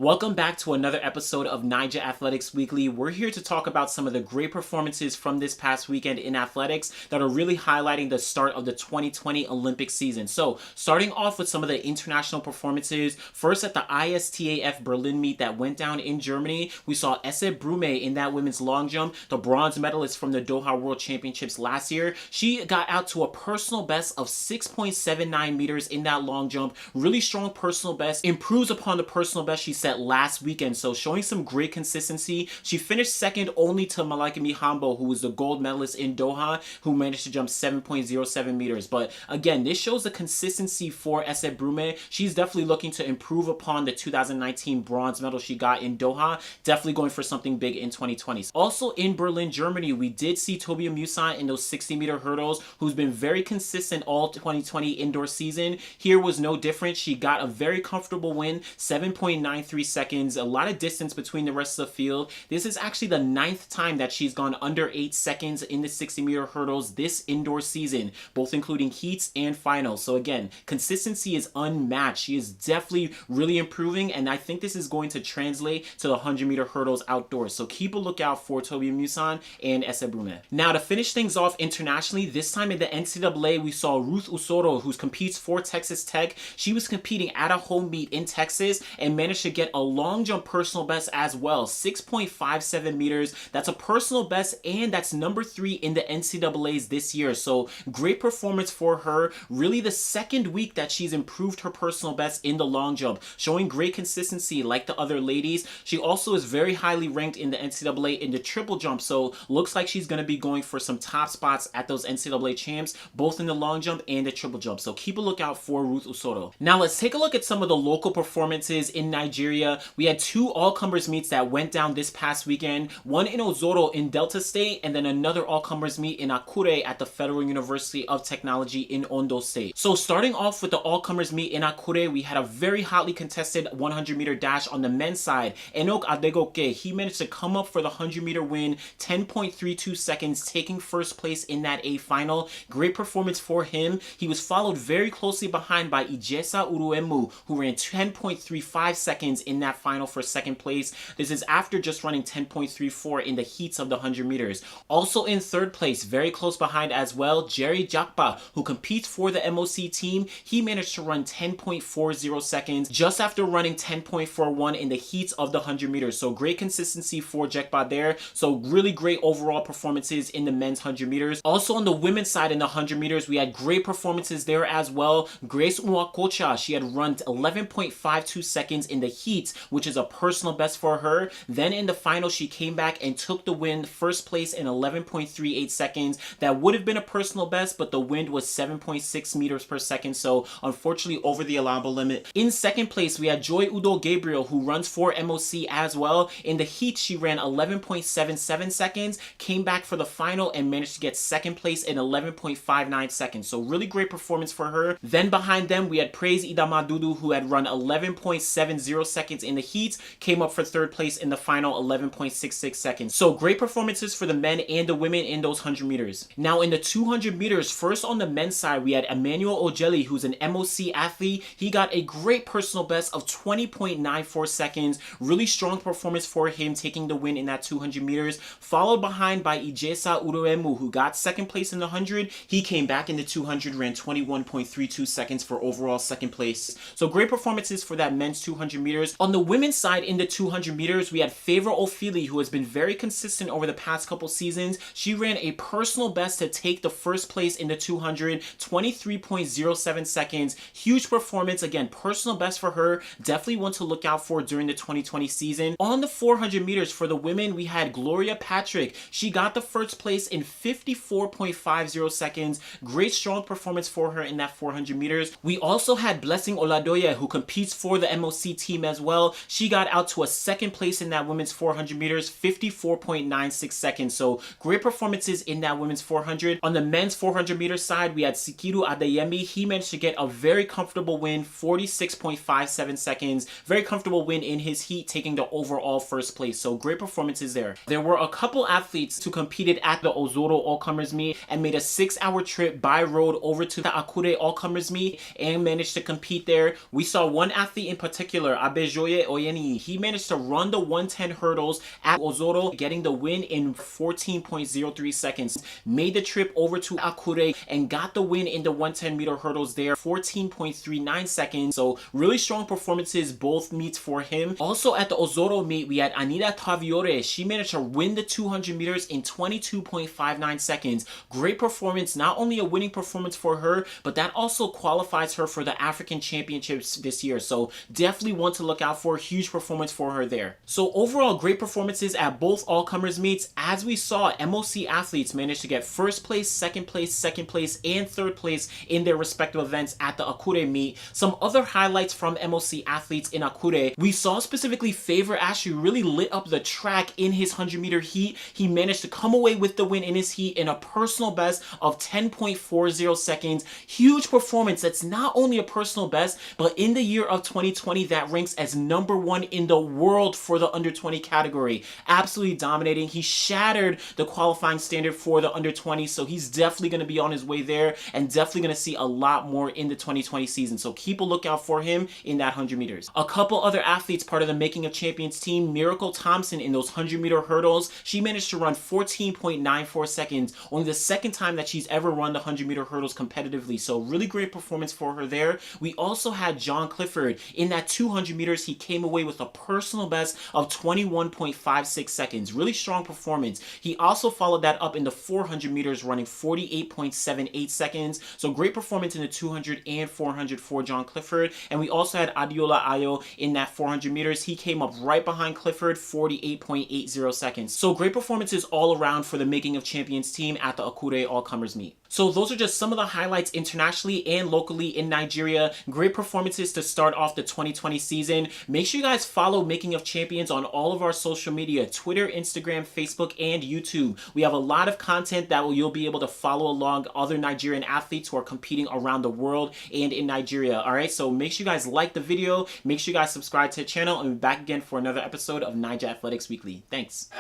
Welcome back to another episode of Naija Athletics Weekly. We're here to talk about some of the great performances from this past weekend in athletics that are really highlighting the start of the 2020 Olympic season. So, starting off with some of the international performances, first at the ISTAF Berlin meet that went down in Germany, we saw Ese Brume in that women's long jump, the bronze medalist from the Doha World Championships last year. She got out to a personal best of 6.79 meters in that long jump. Really strong personal best, improves upon the personal best she set last weekend, so showing some great consistency. She finished second only to Malaika Mihambo, who was the gold medalist in Doha, who managed to jump 7.07 meters. But again, this shows the consistency for Ese Brume. She's definitely looking to improve upon the 2019 bronze medal she got in Doha, definitely going for something big in 2020. Also in Berlin, Germany, we did see Tobi Amusan in those 60-meter hurdles, who's been very consistent all 2020 indoor season. Here was no different. She got a very comfortable win, 7.93 seconds, a lot of distance between the rest of the field. This is actually the 9th time that she's gone under 8 seconds in the 60-meter hurdles this indoor season, both including heats and finals. So again, consistency is unmatched. She is definitely really improving, and I think this is going to translate to the 100-meter hurdles outdoors. So keep a lookout for Tobi Amusan and Ese Brume. Now, to finish things off internationally, this time in the NCAA, we saw Ruth Usoro, who competes for Texas Tech. She was competing at a home meet in Texas and managed to get a long jump personal best as well, 6.57 meters. That's a personal best, and that's number 3 in the NCAAs this year. So great performance for her. Really the second week that she's improved her personal best in the long jump, showing great consistency like the other ladies. She also is very highly ranked in the NCAA in the triple jump, so looks like she's going to be going for some top spots at those NCAA champs, both in the long jump and the triple jump. So keep a lookout for Ruth Usoro. Now let's take a look at some of the local performances in Nigeria. We had 2 all-comers meets that went down this past weekend, one in Ozoro in Delta State, and then another all-comers meet in Akure at the Federal University of Technology in Ondo State. So starting off with the all-comers meet in Akure, we had a very hotly contested 100-meter dash on the men's side. Enoch Adegoke, he managed to come up for the 100-meter win, 10.32 seconds, taking first place in that A final. Great performance for him. He was followed very closely behind by Ijesa Uruemu, who ran 10.35 seconds in that final for second place. This is after just running 10.34 in the heats of the 100 meters. Also in third place, very close behind as well, Jerry Jakpa, who competes for the MOC team. He managed to run 10.40 seconds just after running 10.41 in the heats of the 100 meters. So great consistency for Jakpa there. So really great overall performances in the men's 100 meters. Also on the women's side in the 100 meters, we had great performances there as well. Grace Nwakocha, she had run 11.52 seconds in the heats, which is a personal best for her. Then in the final, she came back and took the win, first place in 11.38 seconds. That would have been a personal best, but the wind was 7.6 meters per second, so unfortunately over the allowable limit. In second place, we had Joy Udo Gabriel, who runs for MOC as well. In the heat, she ran 11.77 seconds, came back for the final, and managed to get second place in 11.59 seconds. So really great performance for her. Then behind them, we had Praise Idamadudu, who had run 11.70 seconds in the heats, came up for third place in the final, 11.66 seconds. So great performances for the men and the women in those 100 meters. Now in the 200 meters, first on the men's side, we had Emmanuel Ojeli, who's an MOC athlete. He got a great personal best of 20.94 seconds. Really strong performance for him, taking the win in that 200 meters. Followed behind by Ijesa Uruemu, who got second place in the 100. He came back in the 200, ran 21.32 seconds for overall second place. So great performances for that men's 200 meters. On the women's side in the 200 meters, we had Favor Ofili, who has been very consistent over the past couple seasons. She ran a personal best to take the first place in the 200, 23.07 seconds. Huge performance. Again, personal best for her. Definitely one to look out for during the 2020 season. On the 400 meters for the women, we had Gloria Patrick. She got the first place in 54.50 seconds. Great strong performance for her in that 400 meters. We also had Blessing Oladoye, who competes for the MOC team as well. She got out to a second place in that women's 400 meters, 54.96 seconds. So great performances in that women's 400. On the men's 400 meter side, we had Sikiru Adeyemi. He managed to get a very comfortable win, 46.57 seconds. Very comfortable win in his heat, taking the overall first place. So great performances there. There were a couple athletes who competed at the Ozoro All-Comers meet and made a 6-hour trip by road over to the Akure All-Comers meet and managed to compete there. We saw one athlete in particular, Abe Adejoye Oyeni. He managed to run the 110 hurdles at Ozoro, getting the win in 14.03 seconds. Made the trip over to Akure and got the win in the 110 meter hurdles there, 14.39 seconds. So really strong performances both meets for him. Also at the Ozoro meet, we had Anita Taviore. She managed to win the 200 meters in 22.59 seconds. Great performance, not only a winning performance for her, but that also qualifies her for the African Championships this year. So definitely one to look out for. Huge performance for her there. So overall, great performances at both all-comers meets. As we saw, MOC athletes managed to get first place, second place, and third place in their respective events at the Akure meet. Some other highlights from MOC athletes in Akure. We saw specifically Favor Ashley really lit up the track in his 100-meter heat. He managed to come away with the win in his heat in a personal best of 10.40 seconds. Huge performance. That's not only a personal best, but in the year of 2020, that ranks as #1 in the world for the under 20 category. Absolutely dominating. He shattered the qualifying standard for the under 20, so he's definitely going to be on his way there and definitely going to see a lot more in the 2020 season. So keep a lookout for him in that 100 meters. A couple other athletes part of the Making of Champions team, Miracle Thompson in those 100-meter hurdles. She managed to run 14.94 seconds, only the second time that she's ever run the 100-meter hurdles competitively. So really great performance for her there. We also had John Clifford in that 200 meters. He came away with a personal best of 21.56 seconds. Really strong performance. He also followed that up in the 400 meters, running 48.78 seconds. So great performance in the 200 and 400 for John Clifford. And we also had Adiola Ayo in that 400 meters. He came up right behind Clifford, 48.80 seconds. So great performances all around for the Making of Champions team at the Akure All-Comers meet. So those are just some of the highlights internationally and locally in Nigeria. Great performances to start off the 2020 season. Make sure you guys follow Making of Champions on all of our social media, Twitter, Instagram, Facebook, and YouTube. We have a lot of content that you'll be able to follow along other Nigerian athletes who are competing around the world and in Nigeria. All right, so make sure you guys like the video. Make sure you guys subscribe to the channel, and we'll be back again for another episode of Naija Athletics Weekly. Thanks.